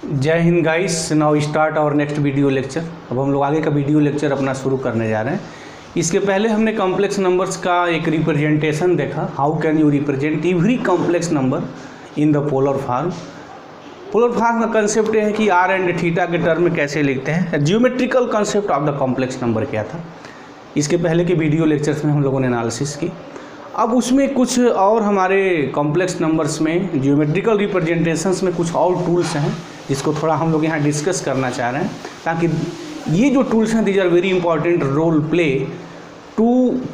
जय हिंद guys. Now start our next video lecture. अब हम लोग आगे का वीडियो लेक्चर अपना शुरू करने जा रहे हैं। इसके पहले हमने कॉम्प्लेक्स नंबर्स का एक रिप्रेजेंटेशन देखा। How can you represent every complex number in the polar form. Polar form का कंसेप्ट है कि आर एंड थीटा के टर्म में कैसे लिखते हैं। Geometrical concept of the complex number क्या था, इसके पहले के वीडियो लेक्चर्स में हम लोगों ने एनालिसिस की। अब उसमें कुछ और हमारे कॉम्प्लेक्स नंबर्स में जियोमेट्रिकल रिप्रेजेंटेशंस में कुछ और टूल्स हैं जिसको थोड़ा हम लोग यहाँ डिस्कस करना चाह रहे हैं, ताकि ये जो टूल्स हैं these are very important role play to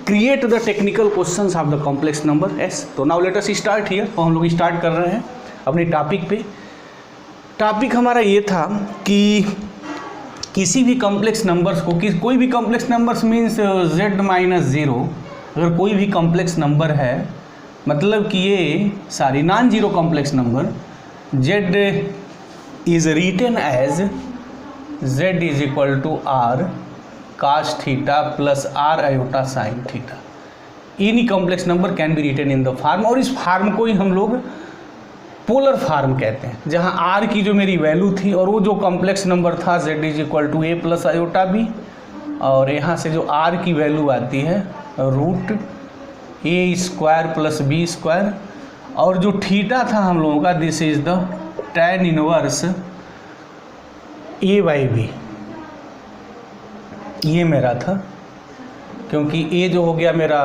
create the technical questions of the complex numbers. तो now let us start here. तो हम लोग स्टार्ट कर रहे हैं अपने टॉपिक पे। टॉपिक हमारा ये था कि किसी भी कॉम्प्लेक्स नंबर्स को कोई भी कॉम्प्लेक्स नंबर्स मीन्स z-0, अगर कोई भी कॉम्प्लेक्स नंबर है, मतलब कि ये non zero complex number z is written as z is equal to r cos theta plus r iota sin theta. Any complex number can be written in the form, और इस farm को ही हम लोग polar form कहते हैं, जहाँ r की जो मेरी वैल्यू थी और वो जो कॉम्प्लेक्स नंबर था z is equal to a plus iota b, और यहाँ से जो r की वैल्यू आती है root a square plus b square, और जो थीटा था हम लोगों का this is the tan inverse a by B, ये मेरा था, क्योंकि a जो हो गया मेरा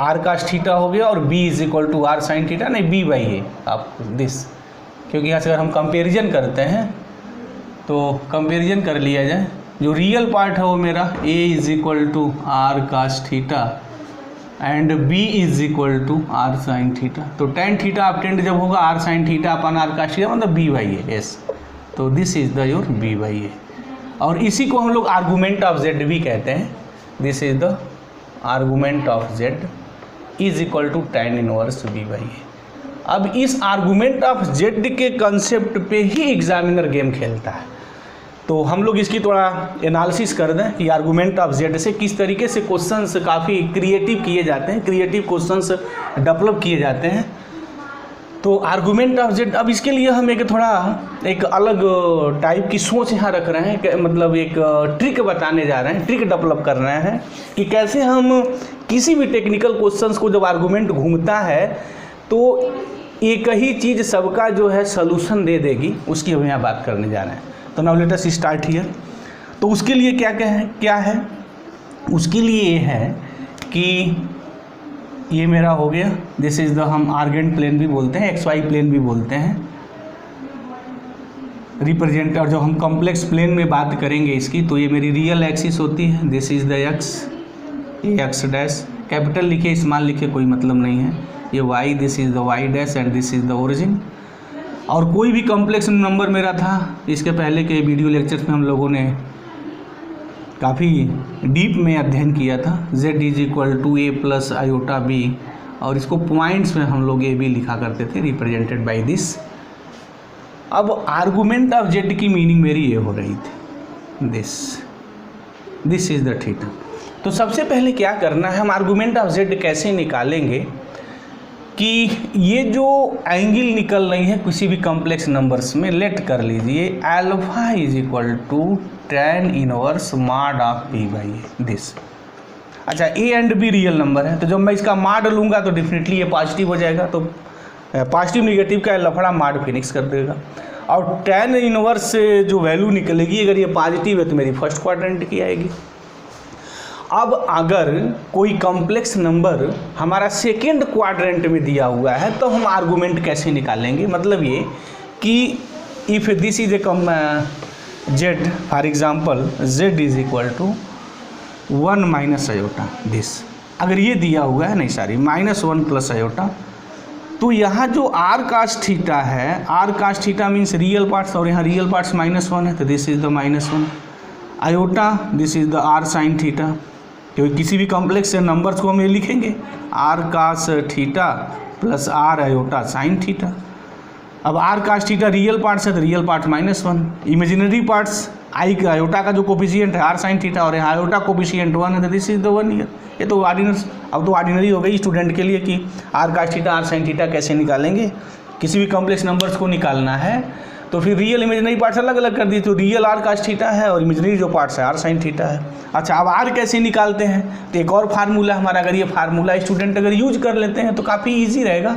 r cos थीटा हो गया और b is equal to r sin theta, नहीं b बाई ए आप दिस, क्योंकि यहाँ से अगर हम कंपेरिजन करते हैं तो कंपेरिजन कर लिया जाए, जो रियल पार्ट है वो मेरा a is equal to r cos theta and b is equal to r sin theta. तो tan थीटा अपटेंड जब होगा r sin theta upon r cos theta, मतलब b बाई ए एस। तो this is the your b by a, और इसी को हम लोग आर्गूमेंट ऑफ z भी कहते हैं। This is the argument of z is equal to tan inverse b by a. अब इस आर्गूमेंट ऑफ z के कंसेप्ट पे ही एग्जामिनर गेम खेलता है, तो हम लोग इसकी थोड़ा एनालिसिस कर दें कि आर्गूमेंट ऑफ z से किस तरीके से क्वेश्चंस काफ़ी क्रिएटिव किए जाते हैं, क्रिएटिव क्वेश्चंस डेवलप किए जाते हैं। तो आर्गूमेंट ऑफ z, अब इसके लिए हम एक अलग टाइप की सोच यहाँ रख रहे हैं, मतलब एक ट्रिक बताने जा रहे हैं, ट्रिक डेवलप कर रहे हैं कि कैसे हम किसी भी टेक्निकल क्वेश्चंस को जब आर्गूमेंट घूमता है तो एक ही चीज़ सबका जो है सलूशन दे देगी, उसकी हम यहाँ बात करने जा रहे हैं। तो now let us start here. तो उसके लिए क्या है उसके लिए ये है कि ये मेरा हो गया, दिस इज द, हम आर्गेंट प्लेन भी बोलते हैं, एक्स वाई प्लेन भी बोलते हैं रिप्रेजेंट। और जब हम कॉम्प्लेक्स प्लेन में बात करेंगे इसकी, तो ये मेरी रियल एक्सिस होती है, दिस इज द एक्स, ये एक्स डैश, कैपिटल लिखे स्मॉल लिखे कोई मतलब नहीं है, ये Y, this is the Y dash and this is the origin. और कोई भी कॉम्प्लेक्स नंबर मेरा था, इसके पहले के वीडियो लेक्चर्स में हम लोगों ने काफ़ी डीप में अध्ययन किया था, z is equal to A plus iota B, और इसको पॉइंट्स में हम लोग ए बी लिखा करते थे, रिप्रेजेंटेड बाय दिस। अब आर्गूमेंट ऑफ z की मीनिंग मेरी ये हो रही थी, दिस इज द थीटा। तो सबसे पहले क्या करना है, हम आर्गूमेंट ऑफ z कैसे निकालेंगे कि ये जो एंगल निकल रही है किसी भी कॉम्प्लेक्स नंबर्स में, लेट कर लीजिए alpha is equal to tan inverse mod of p by A, this. अच्छा, a and b real number है, तो जब मैं इसका मॉड लूँगा तो डेफिनेटली ये पॉजिटिव हो जाएगा, तो पॉजिटिव निगेटिव का लफड़ा मॉड फिनिक्स कर देगा। और tan इनवर्स से जो वैल्यू निकलेगी, अगर ये पॉजिटिव है तो मेरी फर्स्ट क्वाड्रेंट की आएगी। अब अगर कोई कॉम्प्लेक्स नंबर हमारा सेकेंड क्वाड्रेंट में दिया हुआ है तो हम आर्गूमेंट कैसे निकालेंगे, मतलब ये कि if this is a z, for example z is equal to 1 minus iota, this, अगर ये दिया हुआ है, नहीं सॉरी -1 प्लस आयोटा, तो यहाँ जो r cos थीटा है, r cos theta means real parts, और यहाँ रियल पार्ट्स -1 है, तो this is the -1 iota, this is the r sin theta, क्योंकि किसी भी कॉम्प्लेक्स नंबर्स को हम ये लिखेंगे r cos theta plus r iota sin theta. अब r cos theta real parts है तो real part -1, imaginary parts I का आयोटा का जो कोफिशिएंट है r sin थीटा, और यहाँ आयोटा कोफिशिएंट 1 है, तो दिस इज द 1 ईयर। ये तो ऑर्डिनरी हो गई स्टूडेंट के लिए कि r cos theta r sin theta कैसे निकालेंगे। किसी भी कॉम्प्लेक्स नंबर्स को निकालना है तो फिर रियल इमेजिनरी पार्ट्स अलग अलग कर दिए, तो रियल आर कास थीटा है और इमेजिनरी जो पार्ट्स है आर साइन थीटा है। अच्छा, अब आर कैसे निकालते हैं, तो एक और फार्मूला हमारा, अगर ये फार्मूला स्टूडेंट अगर यूज कर लेते हैं तो काफ़ी ईजी रहेगा।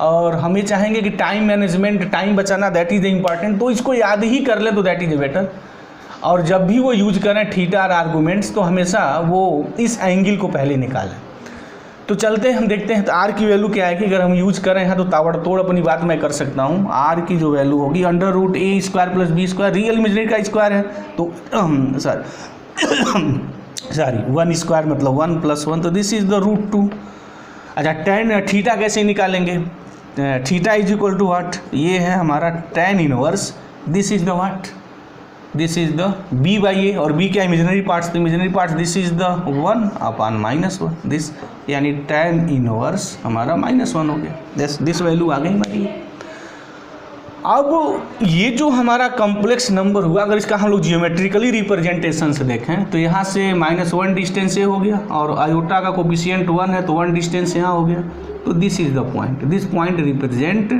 और हमें चाहेंगे कि टाइम मैनेजमेंट, टाइम बचाना, दैट इज़ द इम्पॉर्टेंट, तो इसको याद ही कर ले तो दैट इज़ बेटर। और जब भी वो यूज करें थीटा और आर्गूमेंट्स, तो हमेशा वो इस एंगल को पहले निकालें। तो चलते हैं, हम देखते हैं तो आर की वैल्यू क्या है कि अगर हम यूज करें हैं तो ताबड़तोड़ अपनी बात मैं कर सकता हूँ। आर की जो वैल्यू होगी √a² + b², रियल इमेजिनरी का स्क्वायर है तो सॉरी 1² मतलब 1 + 1, तो दिस इज द √2। अच्छा, tan थीटा कैसे निकालेंगे, theta is equal to what, ये है हमारा tan inverse, this is the what, this is the b/a, और b क्या इमेजिनरी पार्ट्स, तो imaginary parts this is the 1/-1, this यानी tan इनवर्स हमारा -1 हो गया। दिस वैल्यू आ गई हमारी। अब ये जो हमारा कॉम्प्लेक्स नंबर हुआ, अगर इसका हम लोग जियोमेट्रिकली रिप्रेजेंटेशन से देखें तो यहाँ से -1 डिस्टेंस ये हो गया, और आयोटा का कोफिशिएंट 1 है तो 1 डिस्टेंस यहाँ हो गया, तो this is the point, this point represent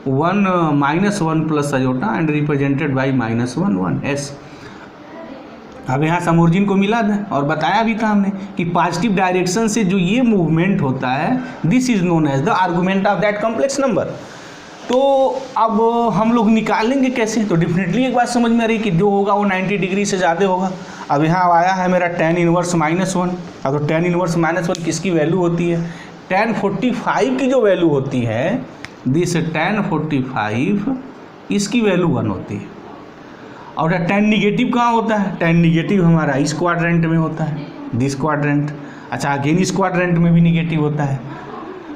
1 -1 plus iota and represented by -1 1 s। अब यहाँ समोर्जिन को मिला दें, और बताया भी था हमने कि पॉजिटिव डायरेक्शन से जो ये मूवमेंट होता है, this is known as the argument of that complex number. तो अब हम लोग निकालेंगे कैसे, तो डेफिनेटली एक बात समझ में आ रही कि जो होगा वो 90 डिग्री से ज़्यादा होगा। अब यहाँ आया है मेरा tan इनवर्स -1, अब तो tan इनवर्स -1 किसकी वैल्यू होती है, tan 45 की जो वैल्यू होती है, दिस tan 45 इसकी वैल्यू 1 होती है। और tan निगेटिव कहाँ होता है, tan निगेटिव हमारा इस क्वाड्रेंट में होता है, दिस क्वाड्रेंट। अच्छा, अगेन इस क्वाड्रेंट में भी निगेटिव होता है,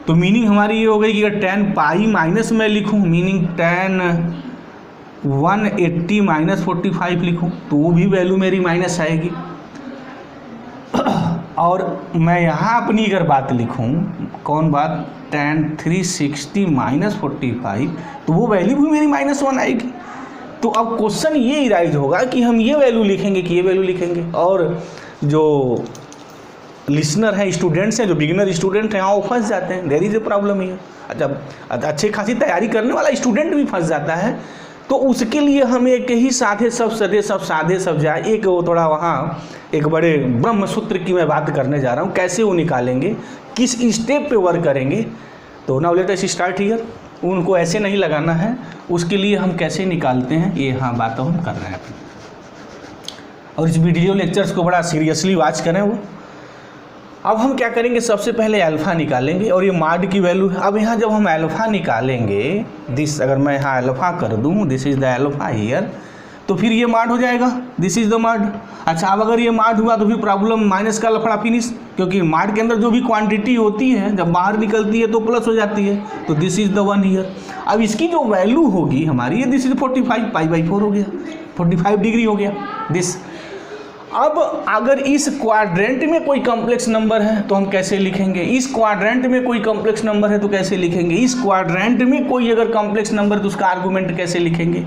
तो मीनिंग हमारी ये हो गई कि अगर tan पाई माइनस में लिखूं, मीनिंग tan 180 - 45 लिखूं, तो वो भी वैल्यू मेरी माइनस आएगी। और मैं यहाँ अपनी अगर बात लिखूं, कौन बात, tan 360 - 45, तो वो वैल्यू भी मेरी -1 आएगी। तो अब क्वेश्चन ये इराइज होगा कि हम ये वैल्यू लिखेंगे कि ये वैल्यू लिखेंगे, और जो लिसनर हैं, स्टूडेंट्स हैं, जो बिगिनर स्टूडेंट हैं, वो फंस जाते हैं, देयर इज़ ए प्रॉब्लम है। जब अच्छी खासी तैयारी करने वाला स्टूडेंट भी फंस जाता है, तो उसके लिए हम एक ही साधे सब जाए, एक वो थोड़ा वहाँ एक बड़े ब्रह्म सूत्र की मैं बात करने जा रहा हूँ, कैसे वो निकालेंगे, किस स्टेप पे वर्क करेंगे। तो now let us start here. उनको ऐसे नहीं लगाना है, उसके लिए हम कैसे निकालते हैं ये हाँ बात हम कर रहे हैं। और इस वीडियो लेक्चर्स को बड़ा सीरियसली वॉच करें वो। अब हम क्या करेंगे, सबसे पहले अल्फ़ा निकालेंगे, और ये माड की वैल्यू है। अब यहाँ जब हम अल्फ़ा निकालेंगे, दिस अगर मैं यहाँ अल्फ़ा कर दूँ, this is the alpha here, तो फिर ये माड हो जाएगा, दिस इज़ द माड। अच्छा, अब अगर ये माड हुआ तो फिर प्रॉब्लम माइनस का लफड़ा फिनिश, क्योंकि माड के अंदर जो भी क्वांटिटी होती है जब बाहर निकलती है तो प्लस हो जाती है, तो दिस इज़ द 1 हियर। अब इसकी जो वैल्यू होगी हमारी, ये दिस इज़ 45 π/4 हो गया, 45 डिग्री हो गया दिस। अब अगर इस क्वाड्रेंट में कोई कॉम्प्लेक्स नंबर है तो हम कैसे लिखेंगे, इस क्वाड्रेंट में कोई कॉम्प्लेक्स नंबर है तो कैसे लिखेंगे, इस क्वाड्रेंट में कोई अगर कॉम्प्लेक्स नंबर तो उसका आर्गूमेंट कैसे लिखेंगे।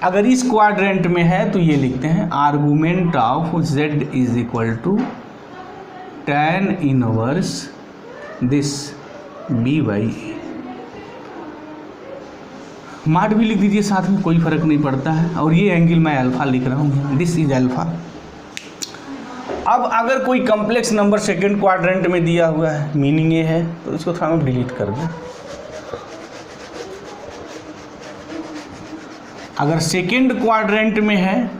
अगर इस क्वाड्रेंट में है तो ये लिखते हैं argument of z is equal to tan inverse this b/a। Mod भी लिख दीजिए साथ में, कोई फर्क नहीं पड़ता है। और ये एंगल मैं अल्फा लिख रहा हूँ, दिस इज अल्फा। अब अगर कोई कॉम्प्लेक्स नंबर सेकंड क्वाड्रेंट में दिया हुआ है, मीनिंग ये है, तो इसको थोड़ा हम डिलीट कर दें। अगर सेकंड क्वाड्रेंट में है,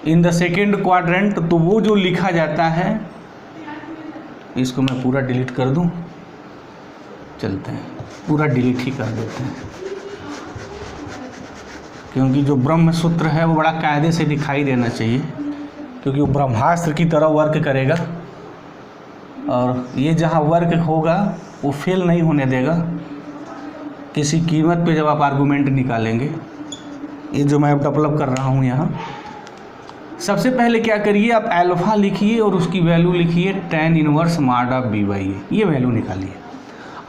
इन द सेकंड क्वाड्रेंट, तो वो जो लिखा जाता है, इसको मैं पूरा डिलीट कर दूं, चलते हैं पूरा डिलीट ही कर देते हैं, क्योंकि जो ब्रह्म सूत्र है वो बड़ा कायदे से दिखाई देना चाहिए, क्योंकि वो ब्रह्मास्त्र की तरह वर्क करेगा, और ये जहाँ वर्क होगा वो फेल नहीं होने देगा किसी कीमत पे जब आप आर्गूमेंट निकालेंगे। ये जो मैं डेवलप कर रहा हूँ यहाँ, सबसे पहले क्या करिए, आप अल्फा लिखिए और उसकी वैल्यू लिखिए tan इनवर्स माड ऑफ b/a, ये वैल्यू निकालिए।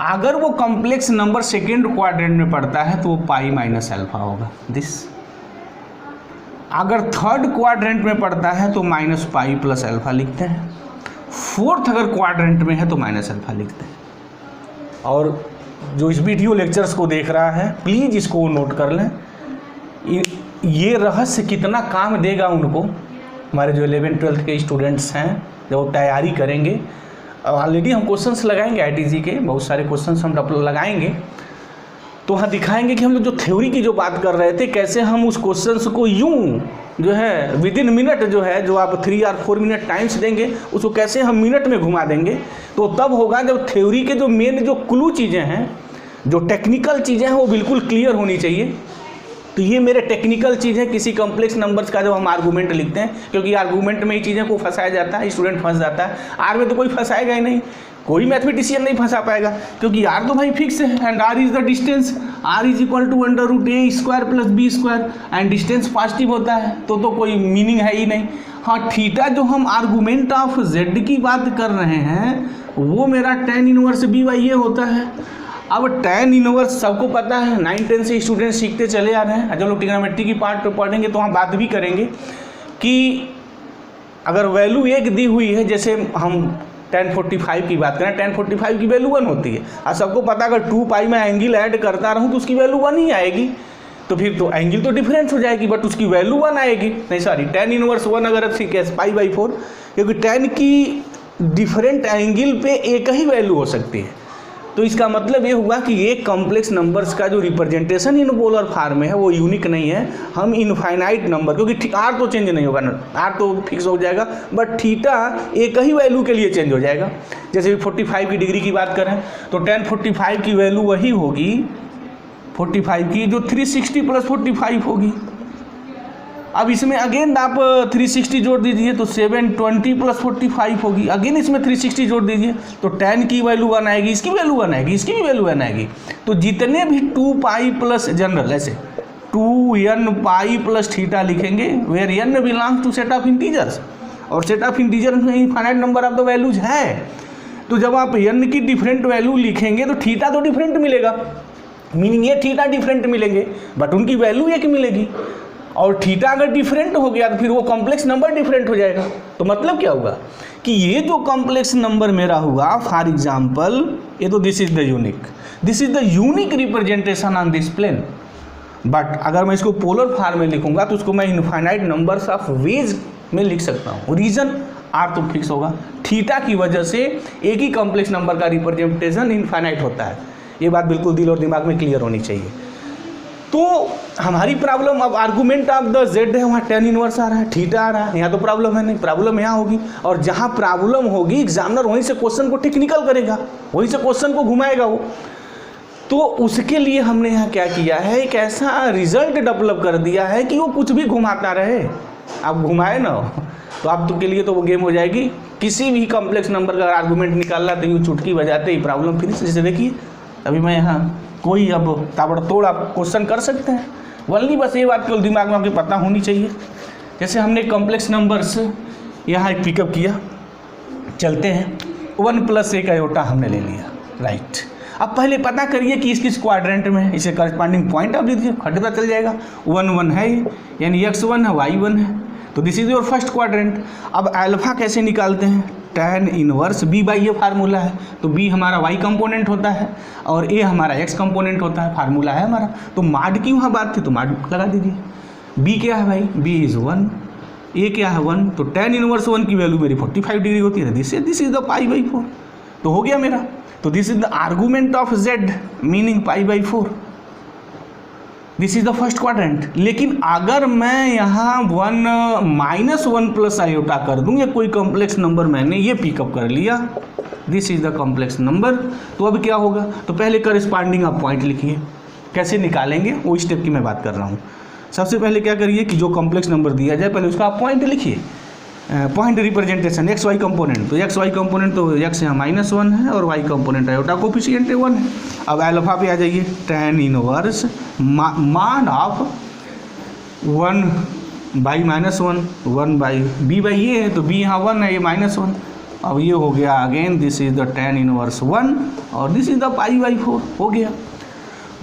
अगर वो कॉम्प्लेक्स नंबर सेकेंड क्वाड्रेंट में पड़ता है तो वो पाई माइनस अल्फा होगा दिस। अगर थर्ड क्वाड्रेंट में पड़ता है तो माइनस पाई प्लस अल्फा लिखते हैं। फोर्थ अगर क्वाड्रेंट में है तो माइनस अल्फा लिखते हैं। और जो इस वीडियो लेक्चर्स को देख रहा है प्लीज़ इसको नोट कर लें ये रहस्य कितना काम देगा उनको, हमारे जो 11th-12th के स्टूडेंट्स हैं जब वो तैयारी करेंगे। ऑलरेडी हम क्वेश्चंस लगाएंगे IITG के, बहुत सारे क्वेश्चंस हम लगाएंगे, तो वहाँ दिखाएंगे कि हम लोग जो थ्योरी की जो बात कर रहे थे, कैसे हम उस क्वेश्चंस को यूं जो है विदिन मिनट जो है, जो आप 3 और 4 मिनट टाइम्स देंगे, उसको कैसे हम मिनट में घुमा देंगे। तो तब होगा जब थ्योरी के जो मेन जो क्लू चीज़ें हैं, जो टेक्निकल चीज़ें हैं, वो बिल्कुल क्लियर होनी चाहिए। तो ये मेरे टेक्निकल चीज़ें किसी कॉम्प्लेक्स नंबर्स का जब हम आर्गूमेंट लिखते हैं, क्योंकि आर्गूमेंट में ही चीज़ें को फंसाया जाता है, स्टूडेंट फंस जाता है। आर में तो कोई फंसाएगा ही नहीं, कोई मैथमेटिशियन नहीं फंसा पाएगा, क्योंकि आर तो भाई फिक्स है and R is the distance, R is equal to √a² + b² and distance positive होता है, तो कोई मीनिंग है ही नहीं। हाँ, थीटा जो हम आर्गूमेंट ऑफ z की बात कर रहे हैं, वो मेरा tan इनवर्स b/a होता है। अब tan इनवर्स सबको पता है, 9-10 से स्टूडेंट सीखते चले आ रहे हैं। जब लोग ट्रिग्नोमेट्री की पार्ट पढ़ेंगे तो वहाँ बात भी करेंगे कि अगर वैल्यू एक दी हुई है, जैसे हम tan 45 की बात करें, tan 45 की वैल्यू 1 होती है, और सबको पता अगर 2π में एंगल ऐड करता रहूँ तो उसकी वैल्यू 1 ही आएगी। तो फिर तो एंगल तो डिफरेंस हो जाएगी, बट उसकी वैल्यू 1 आएगी। नहीं सॉरी, tan इनवर्स 1 अगर कैसे π/4, क्योंकि tan की डिफरेंट एंगल पे एक ही वैल्यू हो सकती है। तो इसका मतलब ये हुआ कि ये कॉम्प्लेक्स नंबर्स का जो रिप्रेजेंटेशन इन पोलर फॉर्म में है वो यूनिक नहीं है। हम इनफाइनाइट नंबर, क्योंकि आर तो चेंज नहीं होगा ना, आर तो फिक्स हो जाएगा, बट थीटा एक ही वैल्यू के लिए चेंज हो जाएगा। जैसे 45 की डिग्री की बात करें तो tan 45 की वैल्यू वही होगी 45 की जो 360 + 45 होगी। अब इसमें अगेन आप 360 जोड़ दीजिए तो 720 + 45 होगी। अगेन इसमें 360 जोड़ दीजिए तो tan की वैल्यू 1 आएगी, इसकी वैल्यू 1 आएगी, इसकी भी वैल्यू 1 आएगी। तो जितने भी 2π प्लस जनरल ऐसे 2nπ + थीटा लिखेंगे, where n belongs to set of integers, और सेट ऑफ इंटीजर में infinite number of the values है। तो जब आप n की डिफरेंट वैल्यू लिखेंगे तो थीटा तो डिफरेंट मिलेगा, मीनिंग ये थीटा डिफरेंट मिलेंगे, बट उनकी वैल्यू एक मिलेगी। और थीटा अगर डिफरेंट हो गया तो फिर वो कॉम्प्लेक्स नंबर डिफरेंट हो जाएगा। तो मतलब क्या होगा कि ये जो कॉम्प्लेक्स नंबर मेरा हुआ, फॉर एग्जांपल ये तो this is the unique representation on this plane. But अगर मैं इसको पोलर फॉर्म में लिखूंगा तो उसको मैं इनफाइनाइट नंबर्स ऑफ वेज में लिख सकता हूँ। रीजन आर तो फिक्स होगा, थीटा की वजह से एक ही कॉम्प्लेक्स नंबर का रिप्रेजेंटेशन इनफाइनाइट होता है। ये बात बिल्कुल दिल और दिमाग में क्लियर होनी चाहिए। तो हमारी प्रॉब्लम अब आर्गूमेंट ऑफ द z है, वहाँ tan इनवर्स आ रहा है, थीटा आ रहा है, यहाँ तो प्रॉब्लम है नहीं, प्रॉब्लम यहाँ होगी। और जहाँ प्रॉब्लम होगी एग्जामिनर वहीं से क्वेश्चन को टेक्निकल करेगा, वहीं से क्वेश्चन को घुमाएगा वो। तो उसके लिए हमने यहाँ क्या किया है, एक ऐसा रिजल्ट डेवलप कर दिया है कि वो कुछ भी घुमाता रहे। आप घुमाए ना तो आप तो के लिए तो वो गेम हो जाएगी। किसी भी कॉम्प्लेक्स नंबर का आर्गूमेंट निकालना तो यूँ चुटकी बजाते ही प्रॉब्लम फिनिश। जैसे देखिए अभी मैं यहाँ कोई अब ताबड़तोड़ आप क्वेश्चन कर सकते हैं, वनली बस ये बात केवल दिमाग में आपके पता होनी चाहिए। जैसे हमने कॉम्प्लेक्स नंबर्स यहाँ एक पिकअप किया, चलते हैं 1 + 1 आयोटा हमने ले लिया, राइट। अब पहले पता करिए कि किस क्वाड्रेंट में है, इसे करस्पॉन्डिंग पॉइंट आप दीजिए, खटता चल जाएगा। 1 1 है यानी x1 है y1 है, तो this is your first quadrant. अब अल्फा कैसे निकालते हैं, tan इनवर्स b/a फार्मूला है, तो b हमारा y कंपोनेंट होता है और a हमारा x कंपोनेंट होता है, फार्मूला है हमारा। तो माड की वहाँ बात थी तो माड लगा दीजिए। b क्या है भाई, b इज़ 1, a क्या है 1, तो tan इनवर्स 1 की वैल्यू मेरी 45 डिग्री होती है, दिस इज द π/4। तो हो गया मेरा। तो this is the argument of z meaning π/4, this is the first quadrant. लेकिन अगर मैं यहाँ 1 - 1 + आयोटा कर दूँ, या कोई कॉम्प्लेक्स नंबर मैंने ये पिकअप कर लिया, this is the complex number, तो अब क्या होगा, तो पहले करस्पॉन्डिंग आप पॉइंट लिखिए। कैसे निकालेंगे वो स्टेप की मैं बात कर रहा हूँ। सबसे पहले क्या करिए कि जो कॉम्प्लेक्स नंबर दिया जाए पहले उसका आप पॉइंट लिखिए, point representation X Y component. तो एक्स वाई कंपोनेंट तो एक्स यहाँ -1 है और वाई कंपोनेंट आयोटा कोफिशिएंट 1 है। अब अल्फा पे आ जाइए, tan इनवर्स मान ऑफ 1/-1 1/b/a है, तो b यहाँ 1 है, ये -1। अब ये हो गया again, this is the tan inverse 1 और दिस इज द π/4 हो गया।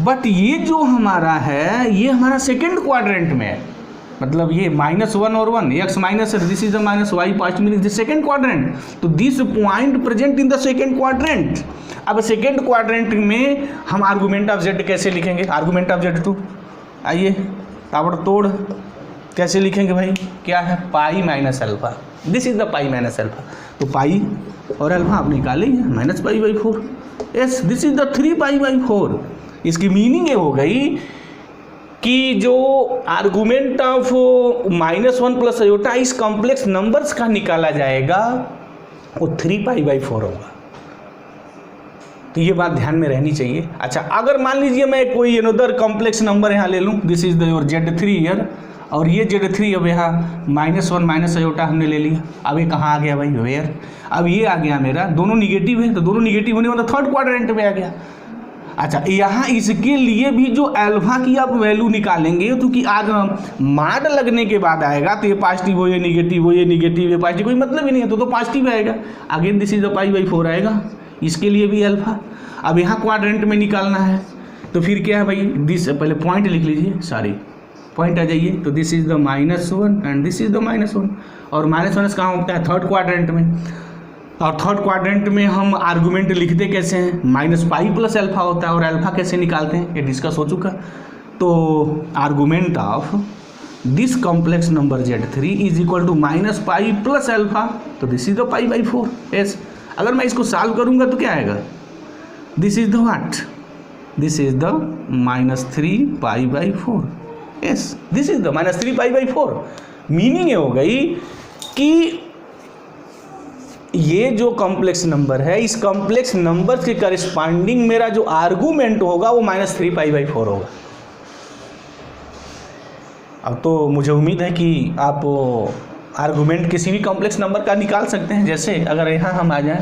बट ये जो हमारा है ये हमारा सेकेंड क्वाड्रेंट में है, मतलब ये -1 और 1 x माइनस है, this is the -y past mean the second quadrant. तो this point present in the second quadrant. अब सेकेंड क्वाड्रेंट में हम आर्गूमेंट ऑफ z कैसे लिखेंगे, आर्गूमेंट ऑफ z2, आइए ताबड़तोड़ कैसे लिखेंगे भाई, क्या है pi minus alpha, this is the pi minus alpha. तो पाई और अल्फा आप निकालेंगे minus pi by 4। Yes, this is the 3 pi by 4। इसकी मीनिंग ये हो गई कि जो आर्गुमेंट ऑफ -1 प्लस आयोटा इस कॉम्प्लेक्स नंबर्स का निकाला जाएगा वो 3 पाई बाई 4 होगा। तो ये बात ध्यान में रहनी चाहिए। अच्छा, अगर मान लीजिए मैं कोई अनदर कॉम्प्लेक्स नंबर यहाँ ले लूँ, this is the your Z3 year, और ये Z3 अब यहाँ -1 माइनस आयोटा हमने ले लिया। अब ये कहाँ आ गया भाई, वेयर। अब ये आ गया मेरा, दोनों निगेटिव है तो दोनों निगेटिव होने वाला थर्ड क्वाड्रेंट में आ गया। अच्छा, यहाँ इसके लिए भी जो अल्फा की आप वैल्यू निकालेंगे, क्योंकि आज माड लगने के बाद आएगा तो ये पॉजिटिव हो, ये निगेटिव हो, ये निगेटिव, ये पॉजिटिव, कोई मतलब ही नहीं है, तो पॉजिटिव आएगा। Again this is the pi by 4 आएगा, इसके लिए भी अल्फा। अब यहाँ क्वाड्रेंट में निकालना है तो फिर क्या है भाई, दिस पहले पॉइंट लिख लीजिए, सॉरी पॉइंट आ जाइए। तो this is the -1 and this is the -1, और -1 कहाँ होता है, थर्ड क्वाड्रेंट में। और थर्ड क्वाड्रेंट में हम आर्गुमेंट लिखते कैसे हैं, -पाई प्लस अल्फा होता है, और अल्फा कैसे निकालते हैं ये डिस्कस हो चुका। तो argument of this complex number Z3 is equal to -pi plus alpha, तो this is the pi by 4। Yes, अगर मैं इसको सॉल्व करूंगा तो क्या आएगा, this is the what, this is the -3 pi by 4। Yes, this is the -3 pi by 4। Meaning ये हो गई कि ये जो कॉम्प्लेक्स नंबर है, इस कॉम्प्लेक्स नंबर के करस्पॉन्डिंग मेरा जो आर्गूमेंट होगा वो -3 पाई बाई 4 होगा। अब तो मुझे उम्मीद है कि आप आर्गूमेंट किसी भी कॉम्प्लेक्स नंबर का निकाल सकते हैं। जैसे अगर यहाँ हम आ जाएं,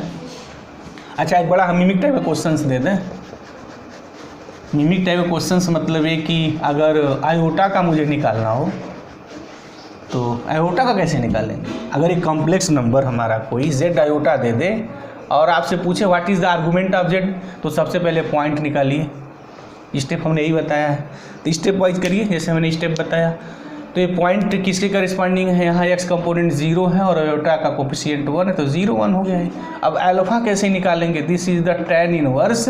अच्छा एक बड़ा हम मिमिक टाइप का क्वेश्चंस दे दें। मिमिक टाइप का क्वेश्चंस मतलब है कि अगर आयोटा का मुझे निकालना हो तो आयोटा का कैसे निकालेंगे। अगर एक कॉम्प्लेक्स नंबर हमारा कोई Z आयोटा दे दे और आपसे पूछे what is the argument of Z, तो सबसे पहले पॉइंट निकालिए। स्टेप हमने यही बताया है, तो स्टेप वाइज करिए जैसे मैंने स्टेप बताया। तो ये पॉइंट किसके करस्पॉन्डिंग है, यहाँ x कंपोनेंट 0 है और आयोटा का कोफिशिएंट 1 है, तो 0 1 हो गया है। अब अल्फा कैसे निकालेंगे, this is the tan inverse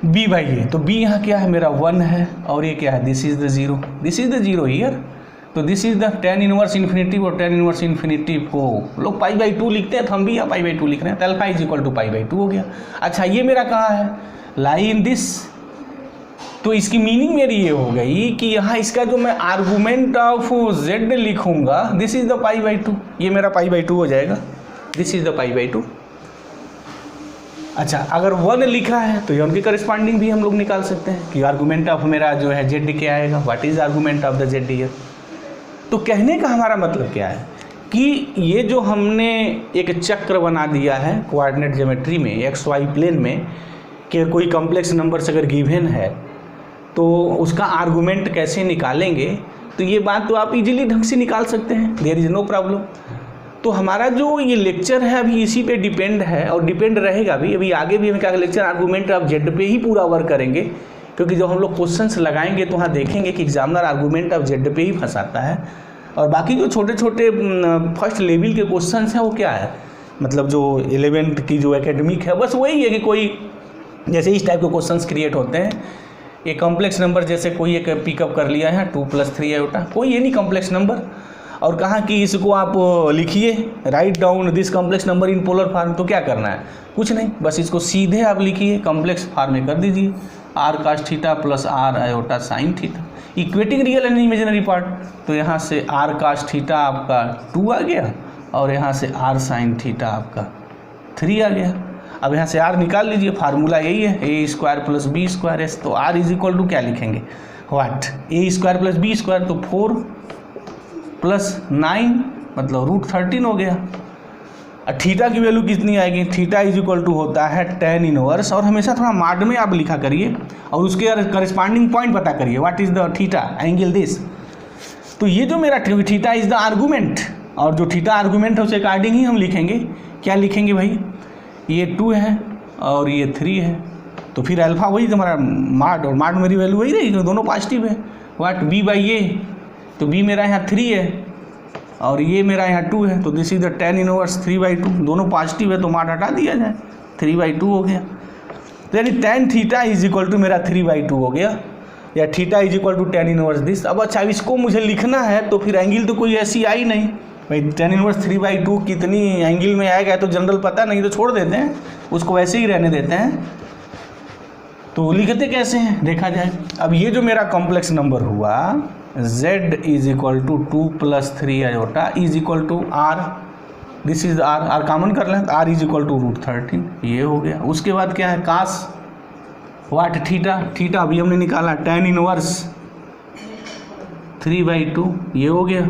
b by a, तो b यहाँ क्या है मेरा 1 है, और ये क्या है, this is the 0, this is the 0 here. तो this is the tan inverse infinitive, और tan इनवर्स इन्फिनिटिव को लोग पाई बाई 2 लिखते हैं, तो हम भी यहाँ पाई बाई 2 लिख रहे हैं, तो alpha is equal to pi by 2 हो गया। अच्छा, ये मेरा कहाँ है, लाई इन दिस। तो इसकी मीनिंग मेरी ये हो गई कि यहाँ इसका जो मैं आर्गूमेंट ऑफ Z लिखूंगा, this is the pi by 2, ये मेरा पाई बाई 2 हो जाएगा, this is the pi by 2। अच्छा, अगर 1 लिखा है तो ये उनके करस्पॉन्डिंग भी हम लोग निकाल सकते हैं कि आर्गूमेंट ऑफ मेरा जो है Z क्या आएगा, what is argument of the Z here. तो कहने का हमारा मतलब क्या है कि ये जो हमने एक चक्र बना दिया है कोऑर्डिनेट ज्योमेट्री में, XY प्लेन में, कि कोई कॉम्प्लेक्स नंबर से अगर गिवन है तो उसका आर्गूमेंट कैसे निकालेंगे, तो ये बात तो आप इजीली ढंग से निकाल सकते हैं, देयर इज़ नो प्रॉब्लम। तो हमारा जो ये लेक्चर है अभी इसी पे डिपेंड है और डिपेंड रहेगा भी। अभी आगे भी हम क्या लेक्चर आर्गूमेंट ऑफ Z पे ही पूरा वर्क करेंगे, क्योंकि जब हम लोग क्वेश्चंस लगाएंगे तो वहाँ देखेंगे कि एग्जामिनर आर्गूमेंट ऑफ Z पे ही फंसाता है, और बाकी जो छोटे छोटे फर्स्ट लेवल के क्वेश्चंस हैं वो क्या है, मतलब जो 11th की जो एकेडमिक है, बस वही है कि कोई जैसे इस टाइप के क्वेश्चंस क्रिएट होते हैं। एक कॉम्प्लेक्स नंबर जैसे कोई एक पिकअप कर लिया है 2 + 3 आयोटा, कोई ये नहीं कॉम्प्लेक्स नंबर, और कहा कि इसको आप लिखिए, write down this complex number in polar form. तो क्या करना है, कुछ नहीं, बस इसको सीधे आप लिखिए, कॉम्प्लेक्स फॉर्म में कर दीजिए, r cos theta + r iota sine theta, equating real and imaginary part. तो यहाँ से r cos थीटा आपका 2 आ गया, और यहाँ से r sin थीटा आपका 3 आ गया। अब यहाँ से r निकाल लीजिए, फार्मूला यही है, a² + b² s। तो r इज इक्वल टू क्या लिखेंगे, व्हाट, a² + b², तो 4 + 9 मतलब √13 हो गया। थीटा की वैल्यू कितनी आएगी, थीटा इज इक्वल टू होता है tan इनवर्स, और हमेशा थोड़ा मार्ड में आप लिखा करिए और उसके करस्पॉन्डिंग पॉइंट पता करिए, what is the theta angle this. तो ये जो मेरा थीटा इज द आर्गूमेंट, और जो थीटा आर्गूमेंट है उसके अकॉर्डिंग ही हम लिखेंगे। क्या लिखेंगे भाई, ये 2 है और ये 3 है, तो फिर अल्फा वही हमारा मार्ड, और मार्ड मेरी वैल्यू वही रहेगी, तो दोनों पॉजिटिव है। व्हाट b/a, तो b मेरा यहाँ 3 है और ये मेरा यहाँ 2 है, तो this is the tan inverse 3/2, दोनों पॉजिटिव है तो मार्ड हटा दिया जाए, 3/2 हो गया। तो यानी tan theta is equal to मेरा 3/2 हो गया। या theta is equal to tan inverse this. अब अच्छा इसको मुझे लिखना है तो फिर एंगल तो कोई ऐसी आई नहीं भाई, tan इनवर्स 3/2 कितनी एंगल में आएगा तो जनरल पता नहीं, तो छोड़ देते हैं उसको, वैसे ही रहने देते हैं। तो लिखते कैसे हैं देखा जाए। अब ये जो मेरा कॉम्प्लेक्स नंबर हुआ z is equal to 2 + 3 iota is equal to r, this is r common कर लें, r इज इक्वल टू √13, ये हो गया। उसके बाद क्या है cos वाट थीटा अभी हमने निकाला tan इनवर्स 3/2, ये हो गया,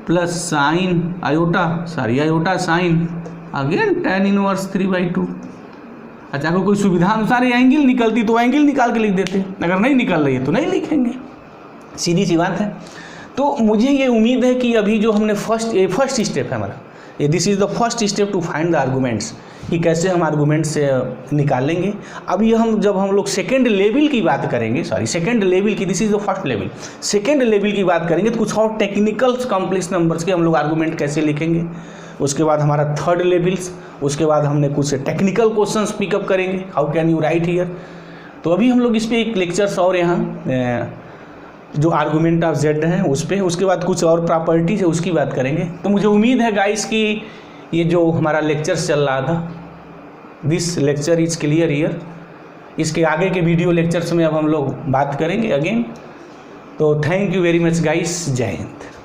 plus sign iota sine again tan inverse 3/2। अच्छा अगर कोई सुविधा अनुसार ये एंगल निकलती तो एंगल निकाल के लिख देते, अगर नहीं निकल रही है तो नहीं लिखेंगे, सीधी सी बात है। तो मुझे ये उम्मीद है कि अभी जो हमने फर्स्ट स्टेप है हमारा, ये this is the first step to find the arguments, कि कैसे हम आर्गूमेंट से निकालेंगे। अब ये जब हम लोग सेकेंड लेवल की बात करेंगे, सेकेंड लेवल की, this is the first level, second level की बात करेंगे तो कुछ और टेक्निकल कॉम्प्लेक्स नंबर्स के हम लोग आर्गूमेंट कैसे लिखेंगे। उसके बाद हमारा थर्ड लेवल्स, उसके बाद हमने कुछ टेक्निकल क्वेश्चंस पिकअप करेंगे, how can you right here. तो अभी हम लोग इस पर एक लेक्चर्स और यहाँ जो आर्गूमेंट ऑफ जेड हैं उस पर, उसके बाद कुछ और प्रॉपर्टीज है उसकी बात करेंगे। तो मुझे उम्मीद है गाइस कि ये जो हमारा लेक्चर्स चल रहा था, this lecture is clear here. इसके आगे के वीडियो लेक्चर्स में अब हम लोग बात करेंगे अगेन। तो thank you very much guys, जय हिंद।